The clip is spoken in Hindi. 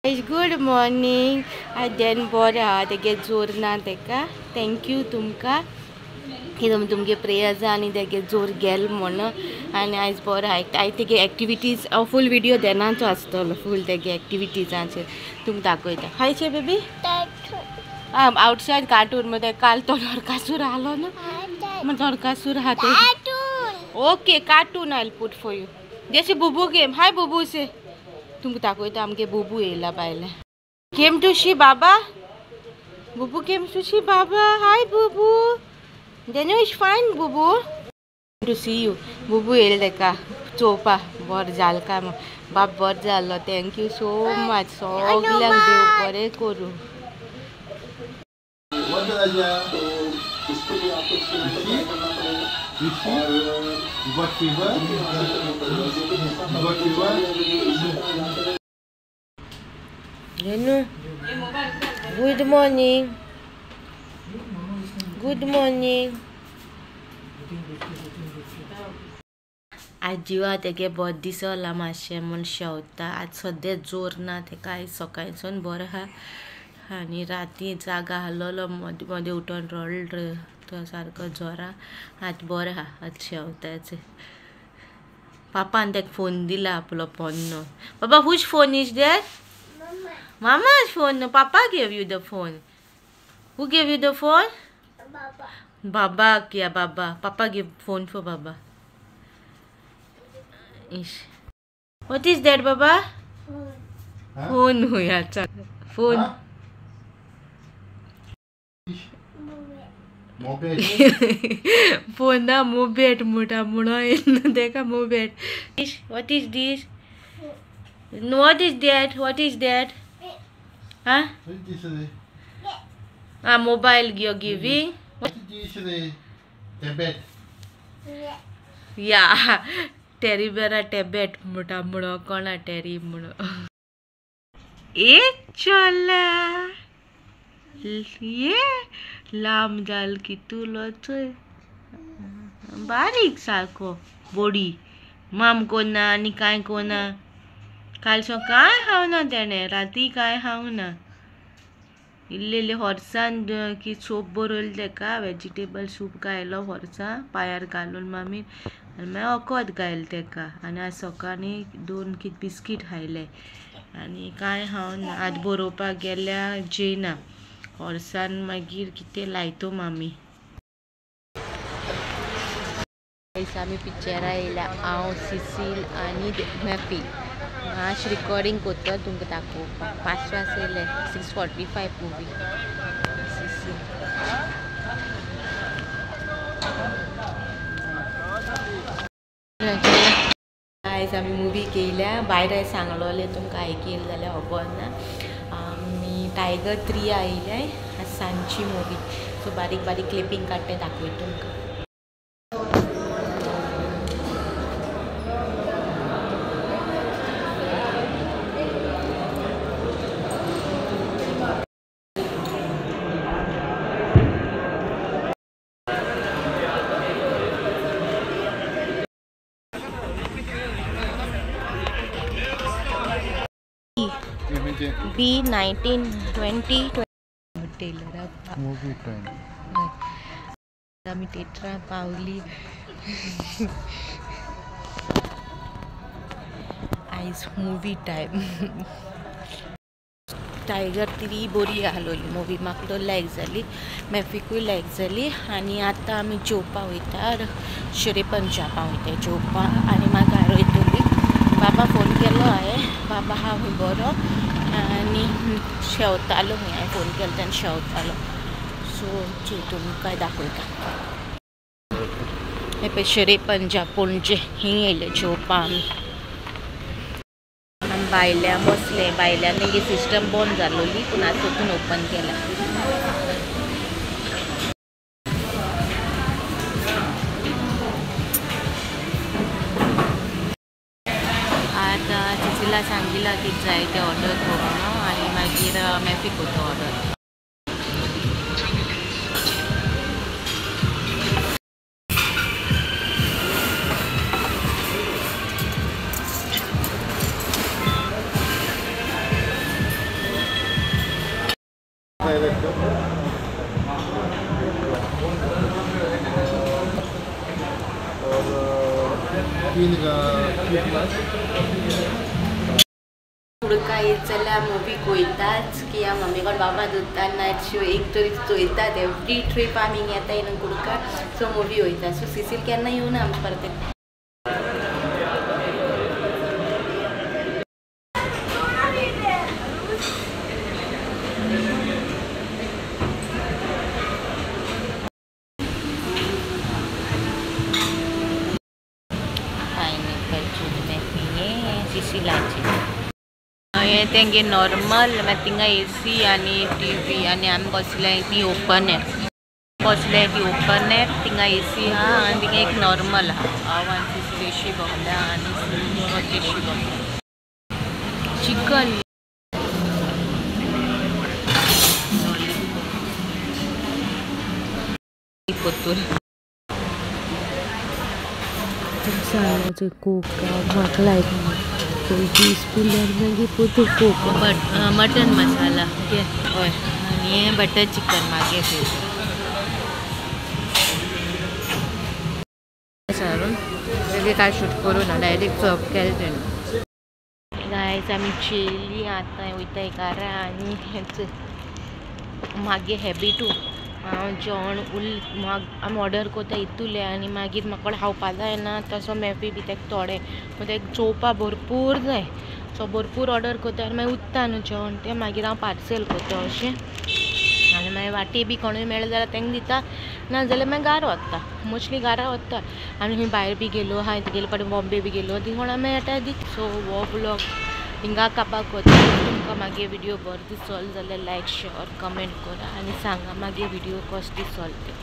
Good morning. आद्यान बरें आहा तेगे जोर ना तेका. थँक्यू तुमकां की तुमगे प्रेयर्स आनी तेगे जोर गेल म्हण. आनी आयज बरो आयज तेगे एक्टिविटीज फूल विडियो देनाचो आसतलो. फूल तेगे एक्टिविटीजांचेर तुमकां दाखयता. हायचे बेबी आउटसाइड कार्टून मग काल तो नरकासूर आलो ना. मग नरकासूर हा ते okay cartoon I put for you. जैसे बुबू गेम. हाय बुबू से तुमकां दाखयता आमगे बुबू येयला बायले. केम टू शी बाबा. बुबू केम टू शी बाबा. हाय बुबू. Daniel is fine बुबू. To see you. बुबू येयला तेका चोवपा बर जाल काय मग. बाप बर जालो. Thank you so much. सगल्यांक देव बरें करूं. Good morning. Good morning. आज जिवा तेगे बरें दिसला मातशें म्हूण शेवता. आज सद्या जोर ना तेका. आयज सकाळच्यान बरो आहा आनी राती जागा आहलोलो मदें मदें उठोन रडलो तो सारको जोरा. आज बरो आहा. आज शेवताच. पापान तेका फोन दिला आपलो पोन्नो. बाबा whose phone is that. Mama's phone. No, Papa gave you the phone. Who gave you the phone? Baba. Baba, yeah, Baba. Papa gave phone for Baba. Ish. What is that, Baba? Phone. Huh? Phone, yeah, phone. Huh? Moped. Phone na moped mota muno dekha moped. What is this? No, what is that? What is that? Huh? What is this? Mobile you're giving. What is this? Tablet. Yeah. Terry bera tablet mota muno kona Terry muno. chola. ये लांब जाल कितुलो चोय. बारीक सारको बॉडी. माम कोना आनी कांय कोना. कालसो काय खावना तेणे. राती काय खावना. इल्ले इल्ले हॉर्सान की सूप बरयलो तेका. वेजिटेबल सूप गायलो हॉर्सा पायार घालून मामीन आनी मागीर वखद घायलें तेका. आनी आज सकाळी 2 बिस्कीट खायले आनी काय खावना. आज बरोवपाक गेल्यार जेयना. हॉर्सान मागीर कितें लायतो मामी. आमी पिक्चरा येयल्या. हांव सिसील आनी मॅफी. आज रिकॉर्डिंग करता तुमकां दाखोवपाक. 5 वाजता येयले. 6:45 मुवी. आयज आमी मुवी केल्या. भायर सांगलोले तुमकां आयकेल जाल्यार खबर ना. आमी टायगर 3 आयले. आज सांजची मुवी. सो बारीक बारीक क्लिपिंग काडटे दाखयता तुमकां. B1920 Taylor movie time. आम्ही थिएटरां पावली. आयज मूवी टाइम. टायगर 3 बरी आहलोली मूवी. म्हाका तो लायक जाली. मॅफिकूय लायक जाली. आनी आतां आमी जेवपा वयता. शेरे पंजाबा वयता जेवपा आनी म्हाका घरा वयतली. बाबा फोन केलो हांवें. बाबा हा खंय बरो आनी शेवतालो. हांवें फोन केलो तेन्ना शेवतालो. सो तुमकां दाखयता. हे पळय शेरे पंजाब पणजे हिंग येयले जेवपा आमी. भायल्या बसले. भायल्यान सिस्टम बंद जालोली पूण आतां ओपन केला. आतां चिचिला सांगिला कितें जाय तें ऑर्डर करूं आनी मागीर मॅफिक करता ऑर्डर. पुढका येत जाल्यार मुवी पळयताच की या मम्मीकड बाबा धरता नायट शो एक तरी चोयतात एवरी ट्रीप आमी येता येवन कुडका सो मुवी वयता सो सिसील केन्ना येवना आमचे परत हे तेंगे नॉर्मल मागीर थिंगा एसी आनी टीवी आनी आमी बसले ती ओपन एअर बसले ती ओपन एअर थिंगा एसी हा आनी थिंगा एक नॉर्मल हा हांव आनी सिसी भोंवल्या आनी तेशी भोंवल्या चिकन कोतूर सालाचे कोका म्हाका लायक स्पून मागीर पोतू कोका मटन मसाला हय आनी हे बटर चिकन मागे सारून तेगे काय शूट करून ना डायरेक्ट सर्व केलें तेणें गायज आमी चिली आतां वयताय घरा आनी हेच मागे हॅबिटू हांव जेवण आमी ऑर्डर कोता इतुले आनी मागीर म्हाका खावपा जायना तसो मेळपी बी तेका थोडे तेका चोवपा भरपूर जाय सो भरपूर ऑर्डर कोता आनी मागीर उरता न्हू जेवण तें मागीर हांव पार्सल कोता अशें आनी मागीर वाटे बी कोणूय मेळ्ळें जाल्यार तेंका दिता ना जाल्यार मागीर घरा वता मोस्टली घरा वता आनी खंय भायर बी गेलो हांव गेले पावटी बॉम्बे बी गेलो ती कोणा मेळटा दी सो हो व्लॉग हिंगा कापाक कोता तुमकां मागे व्हिडिओ बरो दिसलो जाल्यार लायक शेअर कमेंट करा आनी सांगा मागे व्हिडिओ कसो दिसलो ते